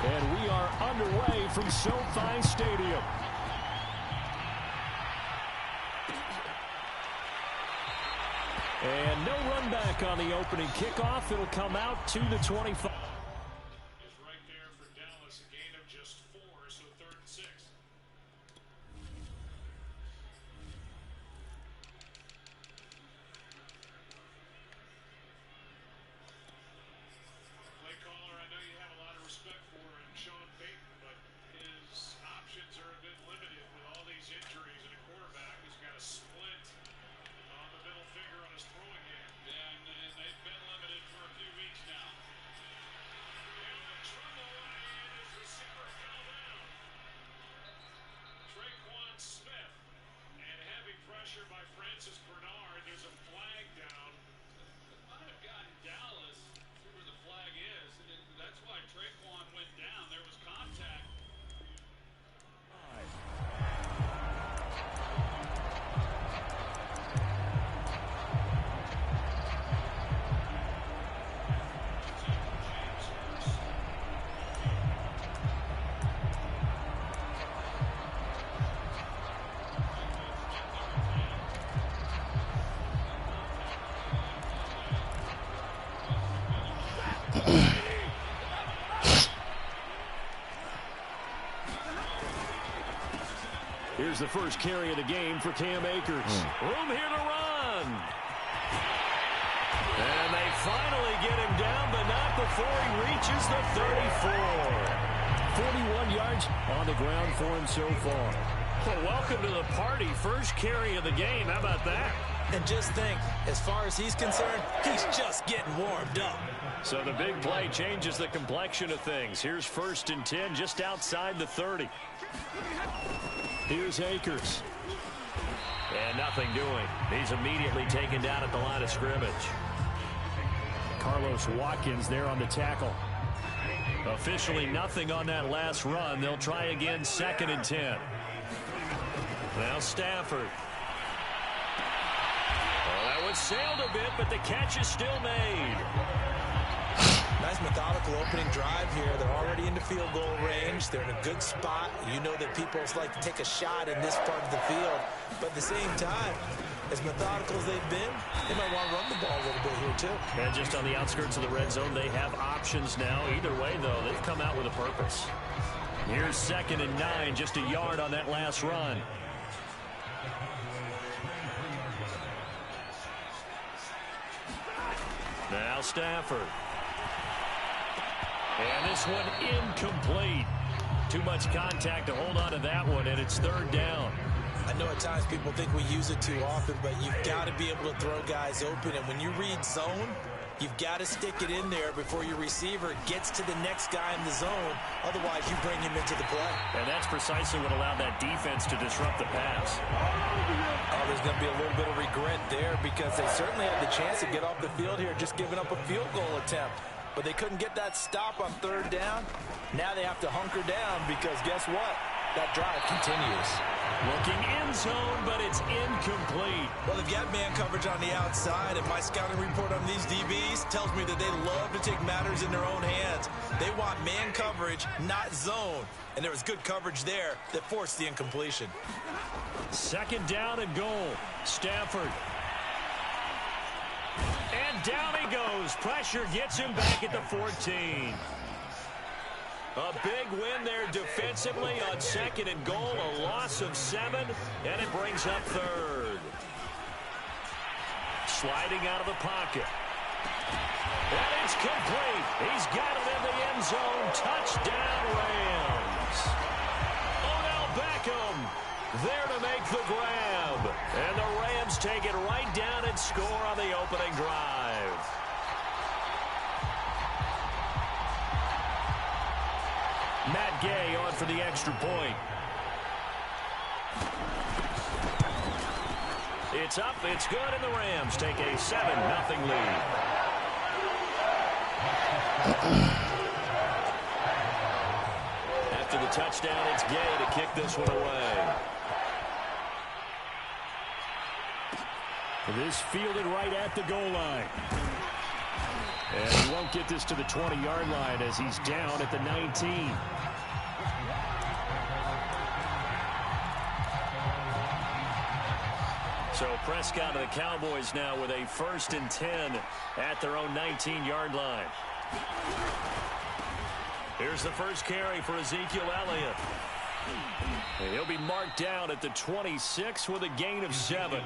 And we are underway from SoFi Stadium. And no run back on the opening kickoff. It'll come out to the 25. It's right there for Dallas, a gain of just 4, so 3rd and 6. Play caller, I know you have a lot of respect for in Sean Payton, but his options are a bit limited with all these injuries, and a quarterback who's got a splint on the middle finger on his throwing hand. And they've been limited for a few weeks now. And the trouble, and his receiver fell down. Traquan Smith, and heavy pressure by Francis Bernard. There's a flag down. It might have gotten Dallas. See where the flag is. And that's why Traquan went down. There was contact. Here's the first carry of the game for Cam Akers. Room here to run. And they finally get him down, but not before he reaches the 34. 41 yards on the ground for him so far. Well, welcome to the party. First carry of the game. How about that? And just think, as far as he's concerned, he's just getting warmed up. So the big play changes the complexion of things. Here's 1st and 10 just outside the 30. Here's Akers. And nothing doing. He's immediately taken down at the line of scrimmage. Carlos Watkins there on the tackle. Officially nothing on that last run. They'll try again 2nd and 10. Now Stafford. Well, that one sailed a bit, but the catch is still made. Nice methodical opening drive here. They're already in the field goal range. They're in a good spot. You know that people like to take a shot in this part of the field. But at the same time, as methodical as they've been, they might want to run the ball a little bit here too. And just on the outskirts of the red zone, they have options now. Either way, though, they've come out with a purpose. Here's 2nd and 9, just a yard on that last run. Now Stafford. And this one incomplete. Too much contact to hold on to that one, and it's 3rd down. I know at times people think we use it too often, but you've got to be able to throw guys open. And when you read zone, you've got to stick it in there before your receiver gets to the next guy in the zone. Otherwise, you bring him into the play. And that's precisely what allowed that defense to disrupt the pass. Oh, there's going to be a little bit of regret there because they certainly had the chance to get off the field here, just giving up a field goal attempt. But they couldn't get that stop on 3rd down. Now they have to hunker down because guess what? That drive continues. Looking in zone, but it's incomplete. Well, they've got man coverage on the outside, and my scouting report on these DBs tells me that they love to take matters in their own hands. They want man coverage, not zone. And there was good coverage there that forced the incompletion. 2nd down and goal. Stafford. And down he goes. Pressure gets him back at the 14. A big win there defensively on 2nd and goal. A loss of 7, and it brings up 3rd. Sliding out of the pocket. And it's complete. He's got it in the end zone. Touchdown, Rams. Odell Beckham there to make the grab. And the Rams take it right down and score on the opening drive. Matt Gay on for the extra point. It's up, it's good, and the Rams take a 7-0 lead. After the touchdown, it's Gay to kick this one away. This fielded right at the goal line. And he won't get this to the 20-yard line as he's down at the 19. So Prescott of the Cowboys now with a 1st and 10 at their own 19-yard line. Here's the first carry for Ezekiel Elliott. And he'll be marked down at the 26 with a gain of 7.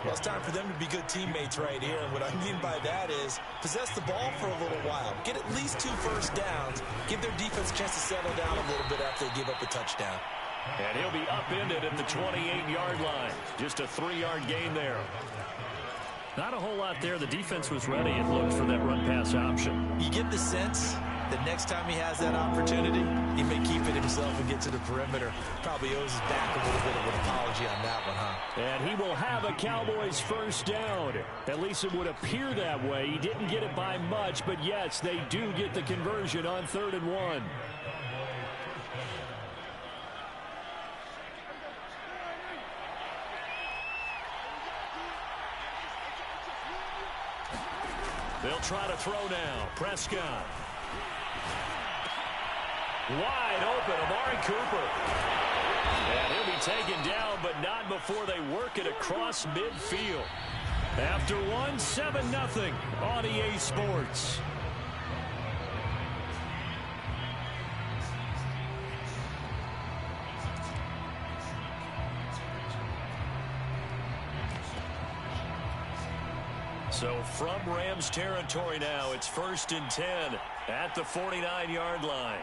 Well, it's time for them to be good teammates right here. And what I mean by that is possess the ball for a little while. Get at least 2 first downs. Give their defense a chance to settle down a little bit after they give up a touchdown. And he'll be upended at the 28-yard line. Just a 3-yard gain there. Not a whole lot there. The defense was ready and looked for that run-pass option. You get the sense that next time he has that opportunity, he may keep it himself and get to the perimeter. Probably owes his back a little bit of an apology on that one, huh? And he will have a Cowboys first down. At least it would appear that way. He didn't get it by much, but yes, they do get the conversion on 3rd and 1. They'll try to throw now. Prescott. Wide open, Amari Cooper. And he'll be taken down, but not before they work it across midfield. After 7-0 on EA Sports. So from Rams territory now, it's 1st and 10 at the 49-yard line.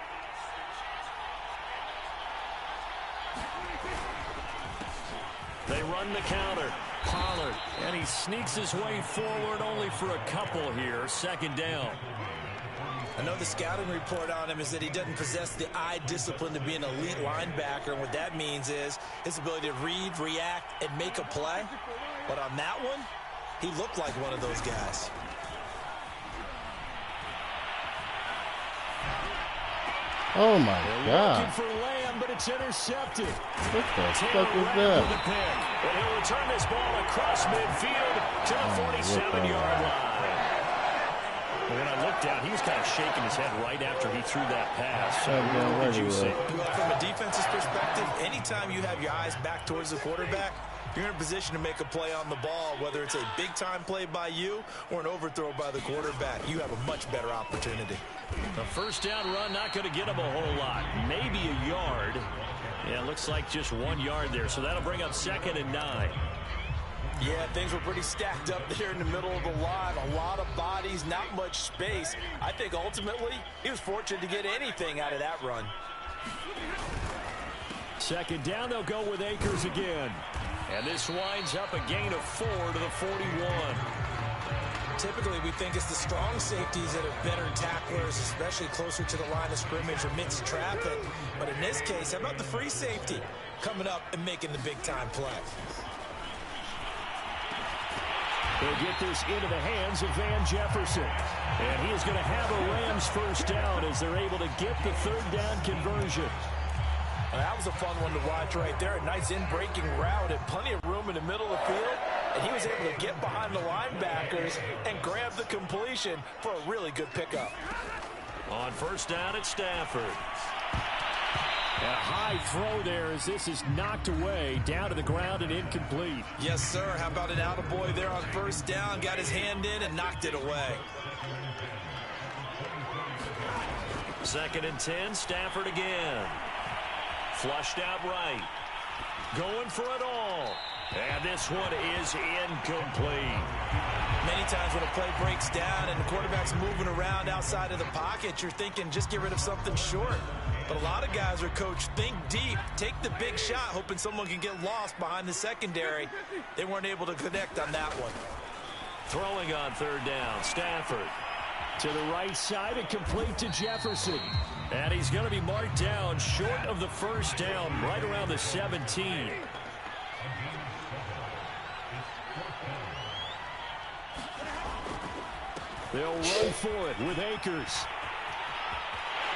They run the counter. Pollard, and he sneaks his way forward only for a couple here. 2nd down. I know the scouting report on him is that he doesn't possess the eye discipline to be an elite linebacker, and what that means is his ability to read, react, and make a play. But on that one, he looked like one of those guys. Oh my God. Looking for Lamb, but it's intercepted. What the fuck is that? And he'll return this ball across midfield to the 47-yard line. And when I looked down, he was kind of shaking his head right after he threw that pass. What did you see? Well, from a defense's perspective, anytime you have your eyes back towards the quarterback, you're in a position to make a play on the ball, whether it's a big-time play by you or an overthrow by the quarterback. You have a much better opportunity. The first down run not going to get him a whole lot. Maybe a yard. Yeah, it looks like just 1 yard there, so that'll bring up 2nd and 9. Yeah, things were pretty stacked up there in the middle of the line. A lot of bodies, not much space. I think ultimately he was fortunate to get anything out of that run. 2nd down, they'll go with Akers again. And this winds up a gain of 4 to the 41. Typically, we think it's the strong safeties that are better tacklers, especially closer to the line of scrimmage amidst traffic. But in this case, how about the free safety coming up and making the big-time play? They'll get this into the hands of Van Jefferson. And he is going to have a Rams first down as they're able to get the 3rd down conversion. That was a fun one to watch right there. A nice in-breaking route and plenty of room in the middle of the field. And he was able to get behind the linebackers and grab the completion for a really good pickup. On 1st down at Stafford. A high throw there as this is knocked away, down to the ground and incomplete. Yes, sir. How about an attaboy there on 1st down? Got his hand in and knocked it away. 2nd and 10, Stafford again. Flushed out right. Going for it all. And this one is incomplete. Many times when a play breaks down and the quarterback's moving around outside of the pocket, you're thinking just get rid of something short. But a lot of guys are coached, think deep, take the big shot, hoping someone can get lost behind the secondary. They weren't able to connect on that one. Throwing on 3rd down, Stafford. To the right side and complete to Jefferson. And he's going to be marked down short of the 1st down, right around the 17. They'll run for it with Akers.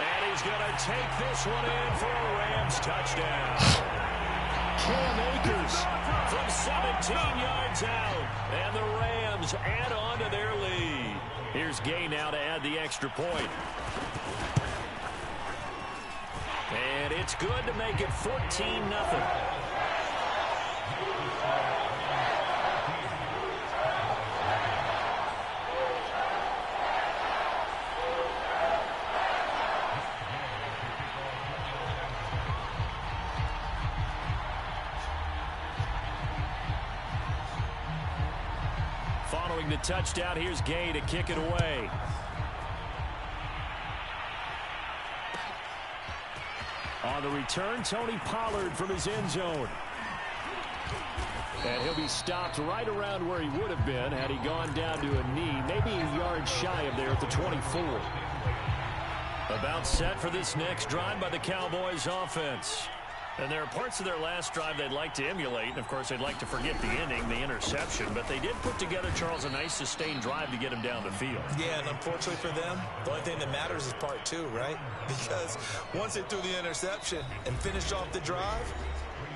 And he's going to take this one in for a Rams touchdown. Cam Akers from 17 yards out. And the Rams add on to their lead. Here's Gay now to add the extra point. And it's good to make it 14-0. Following the touchdown, here's Gay to kick it away. On the return, Tony Pollard from his end zone. And he'll be stopped right around where he would have been had he gone down to a knee, maybe a yard shy of there at the 24. About set for this next drive by the Cowboys offense. And there are parts of their last drive they'd like to emulate. And, of course, they'd like to forget the inning, the interception. But they did put together, Charles, a nice sustained drive to get him down the field. Yeah, and unfortunately for them, the only thing that matters is part two, right? Because once they threw the interception and finished off the drive,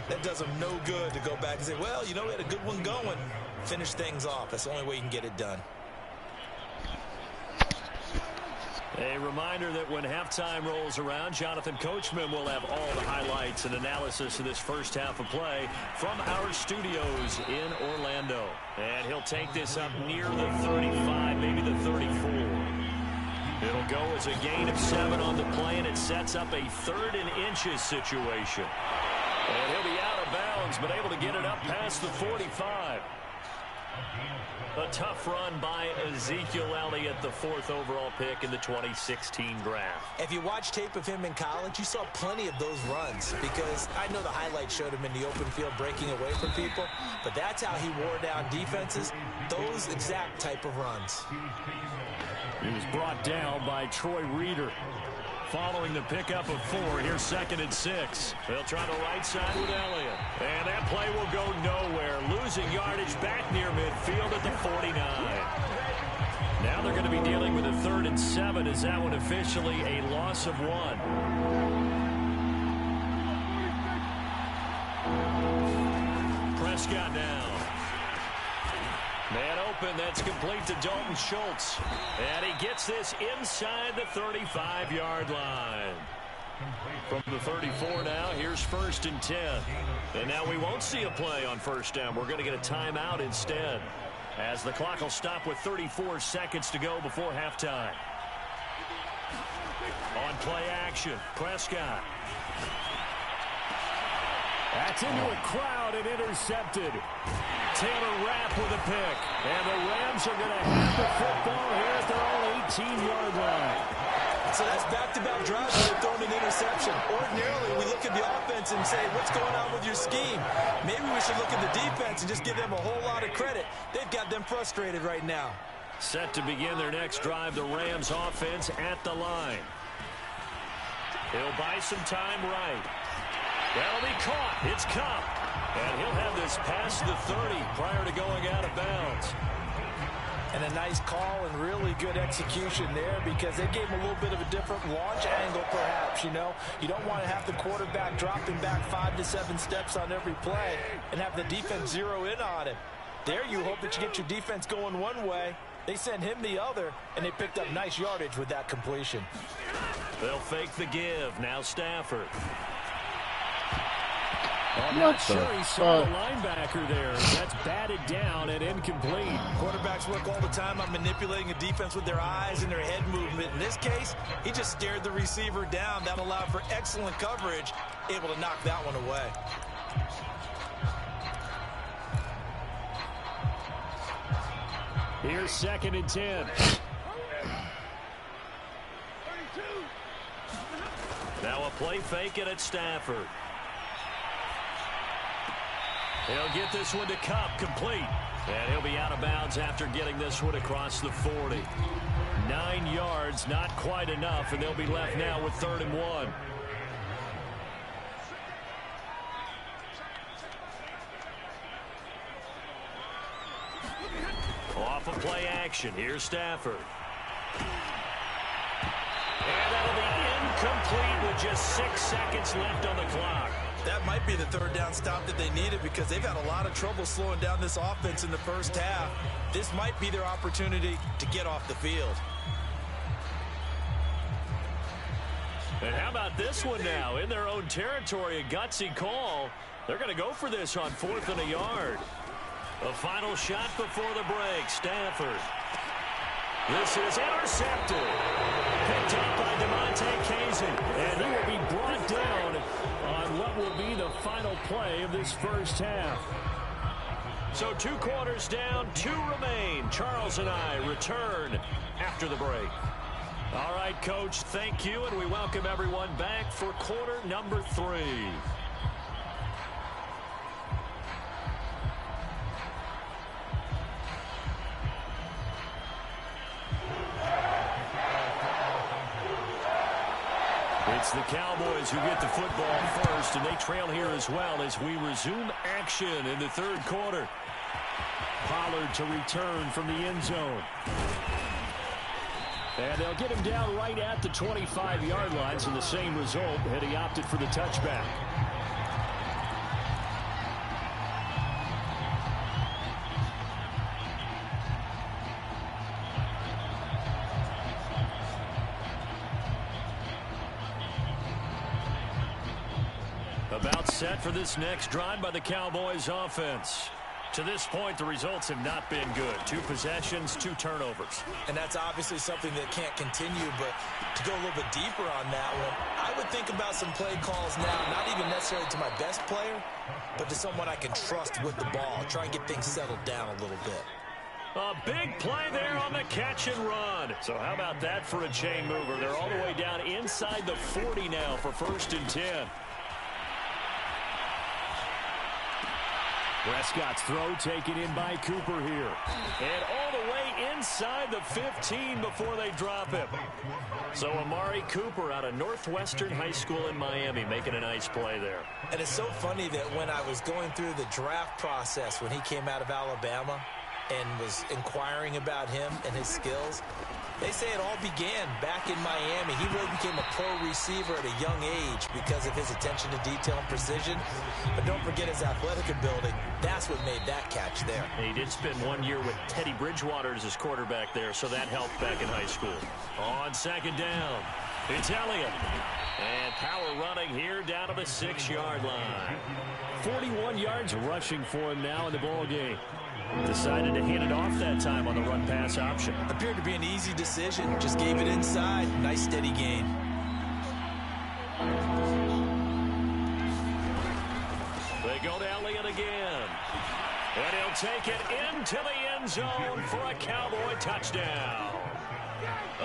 that does them no good to go back and say, well, you know, we had a good one going. Finish things off. That's the only way you can get it done. A reminder that when halftime rolls around, Jonathan Coachman will have all the highlights and analysis of this first half of play from our studios in Orlando. And he'll take this up near the 35, maybe the 34. It'll go as a gain of 7 on the play, and it sets up a 3rd and inches situation. And he'll be out of bounds, but able to get it up past the 45. A tough run by Ezekiel Elliott, the 4th overall pick in the 2016 draft. If you watch tape of him in college, you saw plenty of those runs, because I know the highlights showed him in the open field breaking away from people, but that's how he wore down defenses, those exact type of runs. He was brought down by Troy Reeder. Following the pickup of 4, here's 2nd and 6. They'll try the right side with Elliott. And that play will go nowhere. Losing yardage back near midfield at the 49. Now they're going to be dealing with a 3rd and 7. Is that one officially a loss of 1? Prescott now. Man open, that's complete to Dalton Schultz. And he gets this inside the 35-yard line. From the 34 now, here's 1st and 10. And now we won't see a play on 1st down. We're going to get a timeout instead, as the clock will stop with 34 seconds to go before halftime. On play action, Prescott. That's into a crowd and intercepted. Taylor Rapp with a pick. And the Rams are going to have the football here at their own 18-yard line. So that's back-to-back drives where they're throwing an interception. Ordinarily, we look at the offense and say, what's going on with your scheme? Maybe we should look at the defense and just give them a whole lot of credit. They've got them frustrated right now. Set to begin their next drive, the Rams offense at the line. He'll buy some time right. That'll be caught. It's Cup. And he'll have this past the 30 prior to going out of bounds. And a nice call and really good execution there, because they gave him a little bit of a different launch angle, perhaps, you know. You don't want to have the quarterback dropping back 5 to 7 steps on every play and have the defense zero in on him. There you hope that you get your defense going one way. They sent him the other, and they picked up nice yardage with that completion. They'll fake the give. Now Stafford. I'm What not sure the he saw the fuck? linebacker there. That's batted down and incomplete. Quarterbacks work all the time on manipulating a defense with their eyes and their head movement. In this case, he just stared the receiver down. That allowed for excellent coverage, able to knock that one away. Here's 2nd and 10. Now a play fake it at Stafford. He'll get this one to Cup, complete. And he'll be out of bounds after getting this one across the 40. 9 yards, not quite enough, and they'll be left now with 3rd and 1. Off of play action, here's Stafford. And that'll be incomplete with just 6 seconds left on the clock. That might be the third down stop that they needed because they've had a lot of trouble slowing down this offense in the first half. This might be their opportunity to get off the field. And how about this one now? In their own territory, a gutsy call. They're going to go for this on 4th and a yard. A final shot before the break. Stafford. This is intercepted. Picked up by DeMonte Casey. And he will be brought down on what will be the final play of this first half. So 2 quarters down, 2 remain. Charles and I return after the break. All right, Coach, thank you, and we welcome everyone back for quarter number 3. It's the Cowboys who get the football first, and they trail here as well as we resume action in the 3rd quarter. Pollard to return from the end zone. And they'll get him down right at the 25-yard line, so the same result, and he opted for the touchback. About set for this next drive by the Cowboys offense. To this point, the results have not been good. 2 possessions, 2 turnovers. And that's obviously something that can't continue, but to go a little bit deeper on that one, I would think about some play calls now, not even necessarily to my best player, but to someone I can trust with the ball. Try and get things settled down a little bit. A big play there on the catch and run. So how about that for a chain mover? They're all the way down inside the 40 now for 1st and 10. Prescott's throw taken in by Cooper here. And all the way inside the 15 before they drop him. So Amari Cooper out of Northwestern High School in Miami making a nice play there. And it's so funny that when I was going through the draft process when he came out of Alabama and was inquiring about him and his skills, they say it all began back in Miami. He really became a pro receiver at a young age because of his attention to detail and precision. But don't forget his athletic ability. That's what made that catch there. And he did spend 1 year with Teddy Bridgewater as his quarterback there, so that helped back in high school. On 2nd down, it's Elliott. And power running here down to the 6-yard line. 41 yards rushing for him now in the ball game. Decided to hand it off that time on the run-pass option. Appeared to be an easy decision. Just gave it inside. Nice steady gain. They go to Elliott again. And he'll take it into the end zone for a Cowboy touchdown.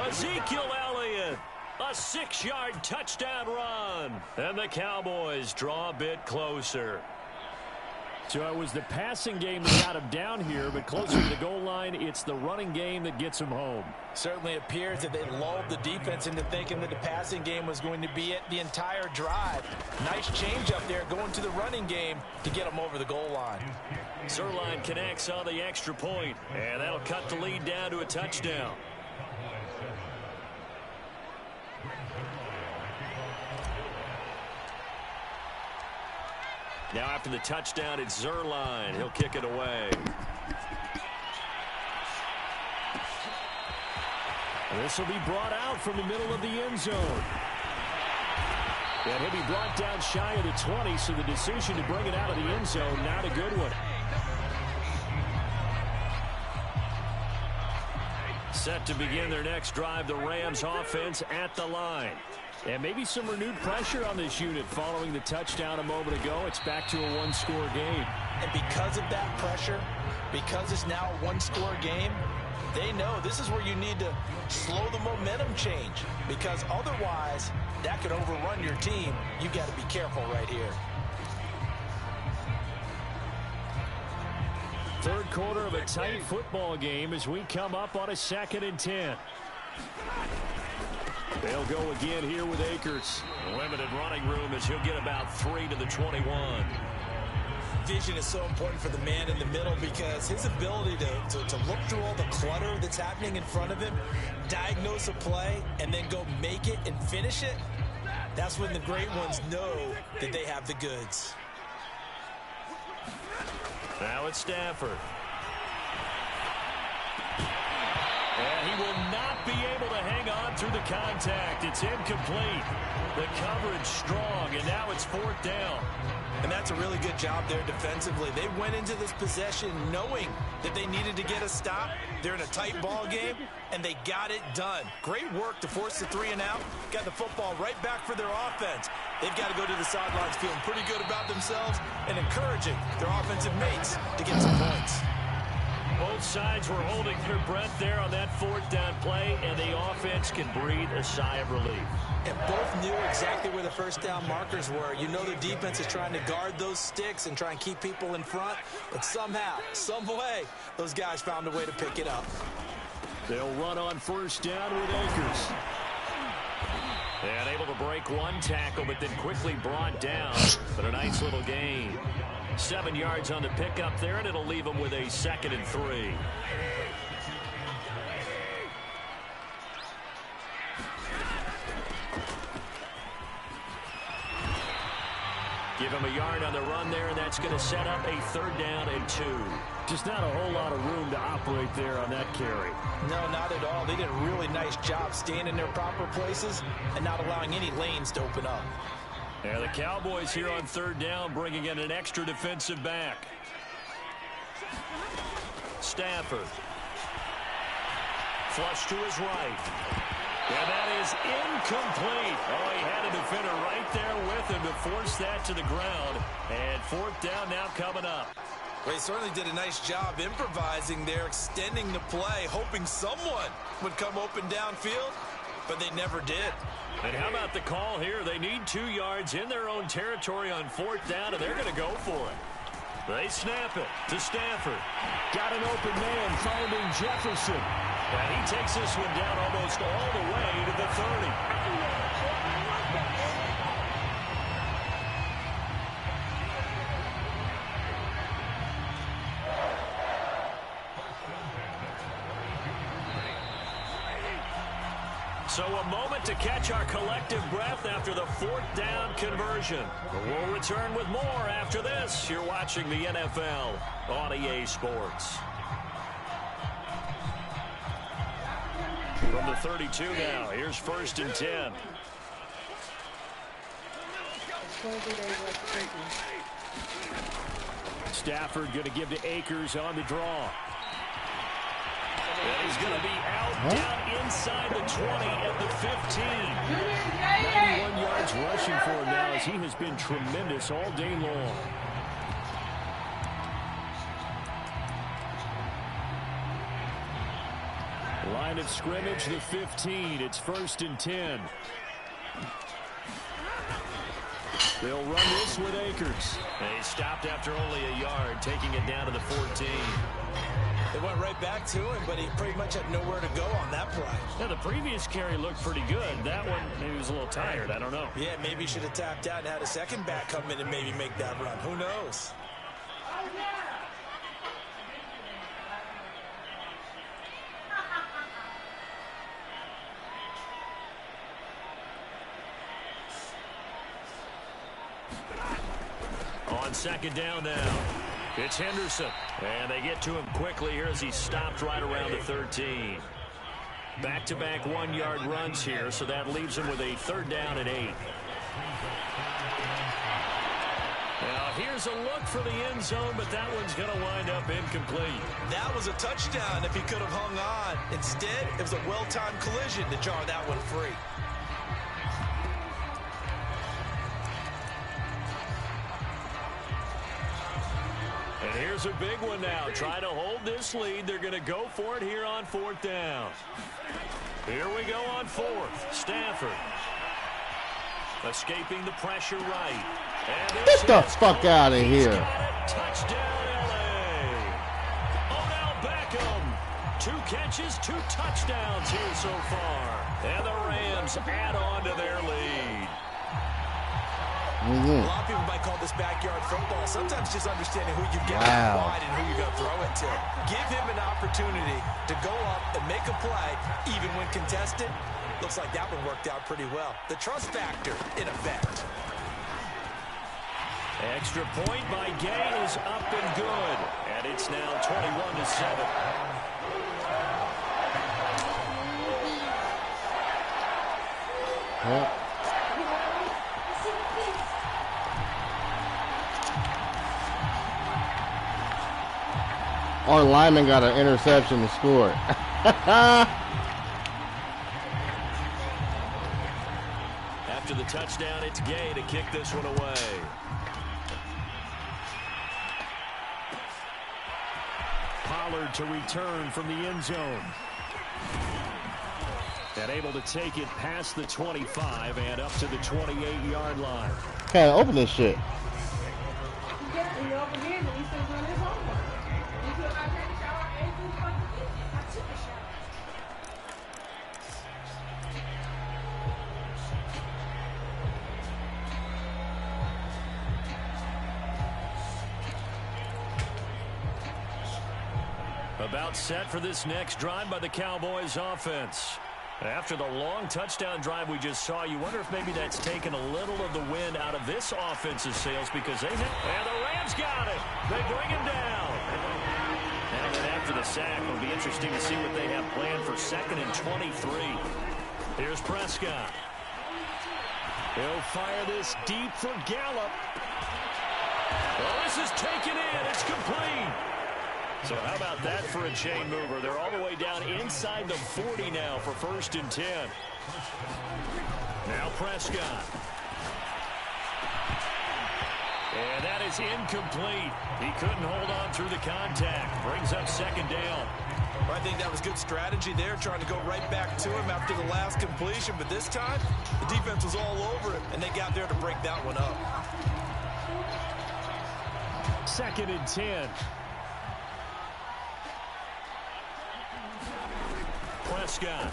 Ezekiel Elliott. A 6-yard touchdown run. And the Cowboys draw a bit closer. So it was the passing game that got him down here, but closer to the goal line, it's the running game that gets him home. Certainly appears that they lulled the defense into thinking that the passing game was going to be it the entire drive. Nice change up there going to the running game to get him over the goal line. Zerline connects on the extra point, and that'll cut the lead down to a touchdown. Now after the touchdown, it's Zerline. He'll kick it away. This will be brought out from the middle of the end zone. And he'll be brought down shy of the 20, so the decision to bring it out of the end zone, not a good one. Set to begin their next drive, the Rams offense at the line. And maybe some renewed pressure on this unit following the touchdown a moment ago. It's back to a 1-score game. And because of that pressure, because it's now a 1-score game, they know this is where you need to slow the momentum change. Because otherwise, that could overrun your team. You've got to be careful right here. 3rd quarter of a tight football game as we come up on a 2nd and 10. They'll go again here with Akers. Limited running room as he'll get about 3 to the 21. Vision is so important for the man in the middle because his ability to look through all the clutter that's happening in front of him, diagnose a play, and then go make it and finish it, That's when the great ones know that they have the goods. Now it's Stafford. And he will not be able to hang on through the contact. It's incomplete. The coverage strong, and now it's 4th down. And that's a really good job there defensively. They went into this possession knowing that they needed to get a stop. They're in a tight ball game, and they got it done. Great work to force the 3 and out. Got the football right back for their offense. They've got to go to the sidelines feeling pretty good about themselves and encouraging their offensive mates to get some points. Both sides were holding their breath there on that 4th down play, and the offense can breathe a sigh of relief. And both knew exactly where the first down markers were. You know the defense is trying to guard those sticks and try and keep people in front, but somehow, some way, those guys found a way to pick it up. They'll run on 1st down with Akers. And able to break one tackle, but then quickly brought down. But a nice little gain. 7 yards on the pickup there, and it'll leave them with a 2nd and 3. Give him a yard on the run there, and that's going to set up a 3rd down and 2. Just not a whole lot of room to operate there on that carry. No, not at all. They did a really nice job staying in their proper places and not allowing any lanes to open up. Yeah, the Cowboys here on 3rd down bringing in an extra defensive back. Stafford. Flush to his right. And that is incomplete. Oh, he had a defender right there with him to force that to the ground. And 4th down now coming up. Well, he certainly did a nice job improvising there, extending the play, hoping someone would come open downfield, but they never did. And how about the call here? They need 2 yards in their own territory on 4th down, and they're going to go for it. They snap it to Stafford. Got an open man finding Jefferson. And he takes this one down almost all the way to the 30. So a moment to catch our collective breath after the 4th down conversion. We'll return with more after this. You're watching the NFL on EA Sports. From the 32 now, here's 1st and 10. Stafford going to give to Akers on the draw. And he's going to be out down inside the 20 at the 15. 91 yards rushing for him now as he has been tremendous all day long. Line of scrimmage, the 15. It's 1st and 10. They'll run this with Akers. And he stopped after only a yard, taking it down to the 14. They went right back to him, but he pretty much had nowhere to go on that play. Yeah, the previous carry looked pretty good. That one, maybe he was a little tired. I don't know. Yeah, maybe he should have tapped out and had a second back come in and maybe make that run. Who knows? On 2nd down now, it's Henderson. And they get to him quickly here as he stopped right around the 13. Back-to-back 1-yard runs here, so that leaves him with a 3rd down and 8. Now, here's a look for the end zone, but that one's going to wind up incomplete. That was a touchdown if he could have hung on. Instead, it was a well-timed collision to jar that one free. And here's a big one now. Trying to hold this lead. They're going to go for it here on 4th down. Here we go on 4th. Stafford. Escaping the pressure right. And get the fuck out of here. Touchdown, L.A. Odell Beckham. 2 catches, 2 touchdowns here so far. And the Rams add on to their lead. A lot of people might call this backyard football. Sometimes just understanding who you've got wide and who you're going to throw it to. Give him an opportunity to go up and make a play, even when contested. Looks like that one worked out pretty well. The trust factor in effect. Extra point by Gain is up and good. And it's now 21-7. Our lineman got an interception and scored. After the touchdown, it's Gay to kick this one away. Pollard to return from the end zone. And able to take it past the 25 and up to the 28-yard line. Can't open this shit. About set for this next drive by the Cowboys offense. After the long touchdown drive we just saw, you wonder if maybe that's taken a little of the wind out of this offense's sails because they have... And the Rams got it. They bring him down. And then after the sack, it'll be interesting to see what they have planned for 2nd and 23. Here's Prescott. He'll fire this deep for Gallup. Well, this is taken in. It's complete. So how about that for a chain mover? They're all the way down inside the 40 now for 1st and 10. Now Prescott. And that is incomplete. He couldn't hold on through the contact. Brings up 2nd down. Well, I think that was good strategy there, trying to go right back to him after the last completion. But this time, the defense was all over it, and they got there to break that one up. 2nd and 10. Prescott.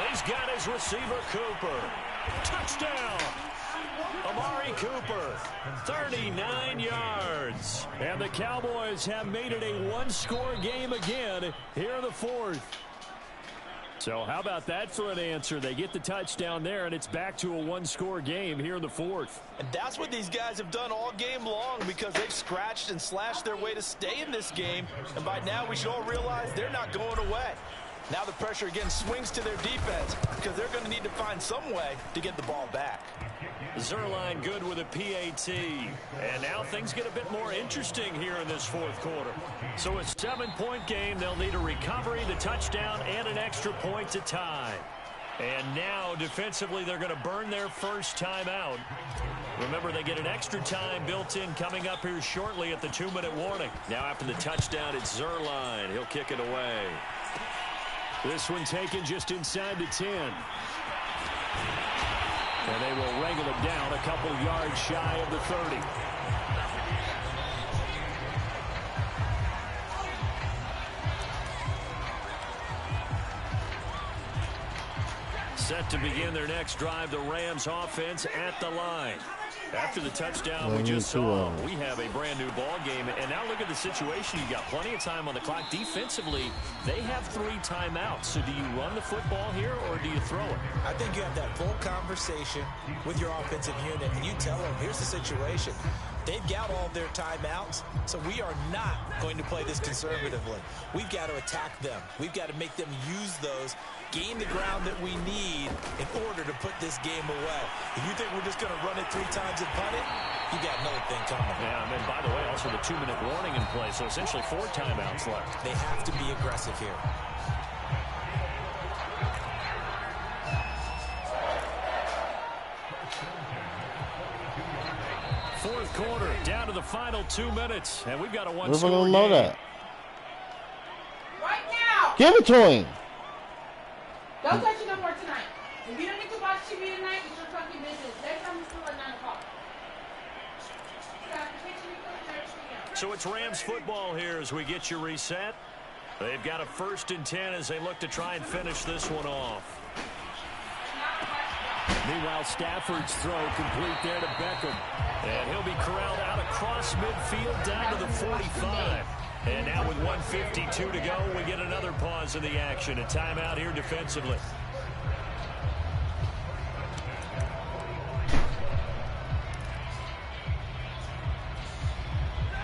He's got his receiver, Cooper. Touchdown! Amari Cooper, 39 yards. And the Cowboys have made it a one-score game again here in the 4th. So how about that for an answer? They get the touchdown there, and it's back to a one-score game here in the 4th. And that's what these guys have done all game long because they've scratched and slashed their way to stay in this game. And by now, we should all realize they're not going away. Now the pressure again swings to their defense because they're going to need to find some way to get the ball back. Zerline good with a PAT. And now things get a bit more interesting here in this 4th quarter. So a 7-point game. They'll need a recovery, the touchdown, and an extra point to tie. And now defensively they're going to burn their first timeout. Remember, they get an extra time built in coming up here shortly at the 2-minute warning. Now after the touchdown, it's Zerline. He'll kick it away. This one taken just inside the 10. And they will wrangle him down a couple yards shy of the 30. Set to begin their next drive, the Rams offense at the line. After the touchdown we just saw, we have a brand new ball game. And now look at the situation. You got plenty of time on the clock. Defensively, they have 3 timeouts. So do you run the football here or do you throw it? I think you have that full conversation with your offensive unit, and you tell them, here's the situation. They've got all their timeouts, so we are not going to play this conservatively. We've got to attack them. We've got to make them use those, gain the ground that we need in order to put this game away. If you think we're just going to run it 3 times and punt it, you got another thing coming. Yeah, and then, by the way, also the 2-minute warning in play, so essentially 4 timeouts left. They have to be aggressive here. Fourth quarter, down to the final 2 minutes, and we've got a We're one-score gonna game. know that. Right now. Give it to him. Don't touch it no more tonight. If you don't get to watch TV tonight, it's your fucking business. Next time it's still at 9 o'clock. So it's Rams football here as we get you reset. They've got a 1st and 10 as they look to try and finish this one off. Meanwhile, Stafford's throw complete there to Beckham. And he'll be corralled out across midfield down to the 45. And now with 1:52 to go, we get another pause in the action. A timeout here defensively.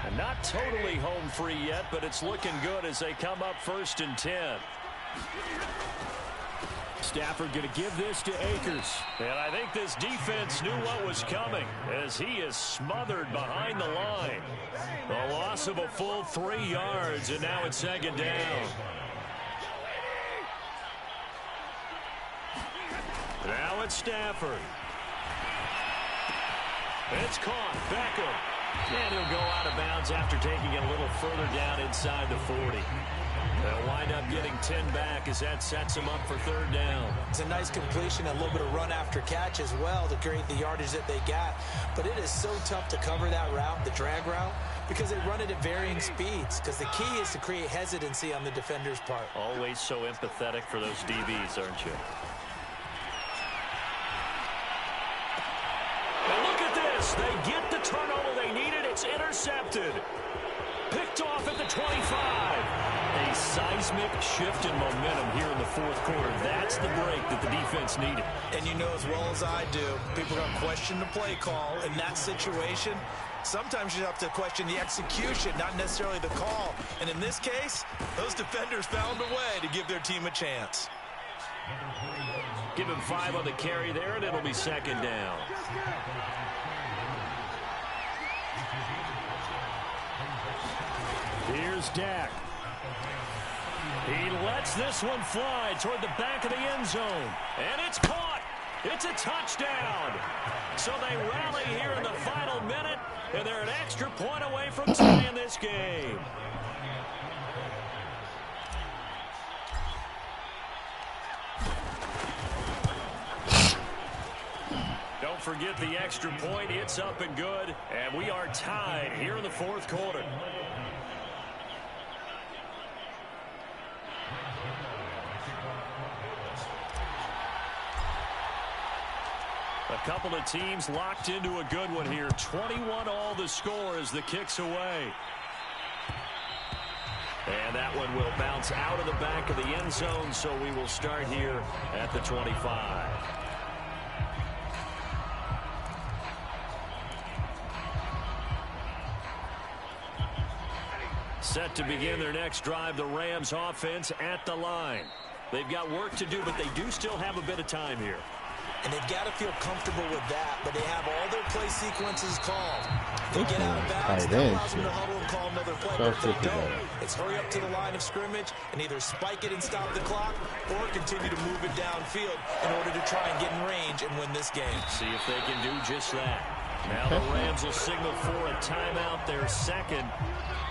And not totally home free yet, but it's looking good as they come up 1st and 10. Stafford going to give this to Akers. And I think this defense knew what was coming as he is smothered behind the line. A loss of a full 3 yards, and now it's 2nd down. Now it's Stafford. It's caught. Beckham. And he'll go out of bounds after taking it a little further down inside the 40. They'll wind up getting 10 back as that sets them up for 3rd down. It's a nice completion, a little bit of run after catch as well to create the yardage that they got. But it is so tough to cover that route, the drag route, because they run it at varying speeds. Because the key is to create hesitancy on the defender's part. Always so empathetic for those DBs, aren't you? And look at this. They get the turnover they needed. It's intercepted. Picked off at the 25. A seismic shift in momentum here in the 4th quarter. That's the break that the defense needed. And you know as well as I do, people are going to question the play call in that situation. Sometimes you have to question the execution, not necessarily the call. And in this case, those defenders found a way to give their team a chance. Give him 5 on the carry there, and it'll be 2nd down. Here's Dak. He lets this one fly toward the back of the end zone. And it's caught. It's a touchdown. So they rally here in the final minute, and they're an extra point away from tying this game. Don't forget the extra point. It's up and good. And we are tied here in the 4th quarter. A couple of teams locked into a good one here. 21-all the score as the kick's away. And that one will bounce out of the back of the end zone, so we will start here at the 25. Set to begin their next drive, the Rams offense at the line. They've got work to do, but they do still have a bit of time here. And they've got to feel comfortable with that, but they have all their play sequences called. They get out of bounds, that allows them to huddle and call another play. But if they don't, it's hurry up to the line of scrimmage and either spike it and stop the clock or continue to move it downfield in order to try and get in range and win this game. See if they can do just that. Now the Rams will signal for a timeout, their 2nd,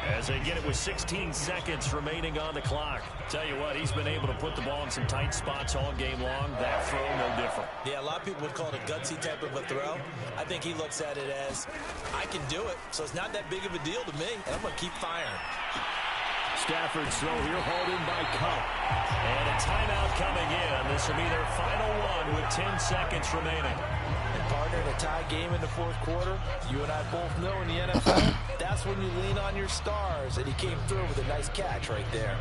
as they get it with 16 seconds remaining on the clock. Tell you what, he's been able to put the ball in some tight spots all game long. That throw, no different. Yeah, a lot of people would call it a gutsy type of a throw. I think he looks at it as, I can do it, so it's not that big of a deal to me, and I'm going to keep firing. Stafford's throw here hauled in by Cup. And a timeout coming in. This will be their final one with 10 seconds remaining. And partner, in a tie game in the 4th quarter, you and I both know in the NFL, that's when you lean on your stars, and he came through with a nice catch right there.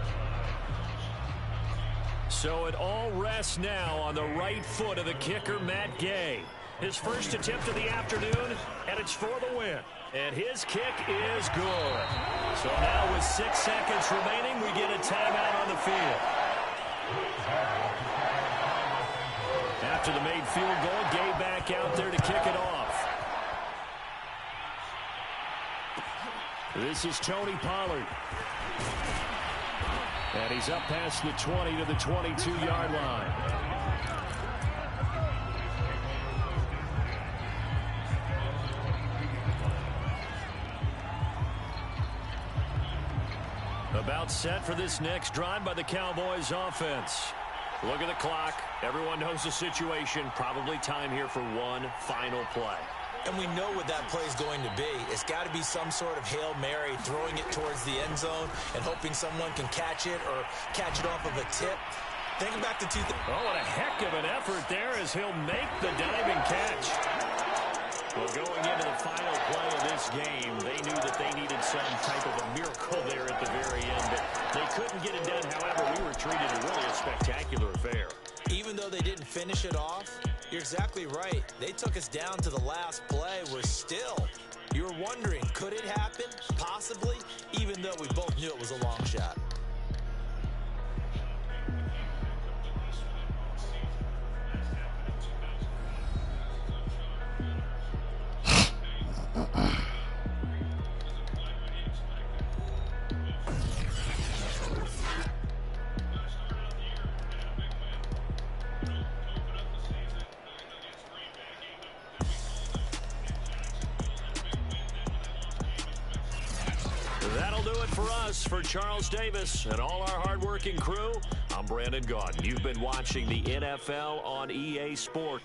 So it all rests now on the right foot of the kicker, Matt Gay. His first attempt of the afternoon, and it's for the win. And his kick is good. So now with 6 seconds remaining, we get a timeout on the field. After the made field goal, Gay back out there to kick it off. This is Tony Pollard. And he's up past the 20 to the 22-yard line. About set for this next drive by the Cowboys offense. Look at the clock. Everyone knows the situation. Probably time here for one final play. And we know what that play is going to be. It's got to be some sort of Hail Mary, throwing it towards the end zone and hoping someone can catch it or catch it off of a tip. Think back to 2000. Oh, what a heck of an effort there as he'll make the diving catch. Well, going into the final play of this game, they knew that they needed some type of a miracle there at the very end, but they couldn't get it done. However, we were treated to really a spectacular affair. Even though they didn't finish it off, you're exactly right. They took us down to the last play. We're still, you were wondering, could it happen? Possibly, even though we both knew it was a long shot. That'll do it for us. For Charles Davis and all our hardworking crew, I'm Brandon Gaudin. You've been watching the NFL on EA Sports.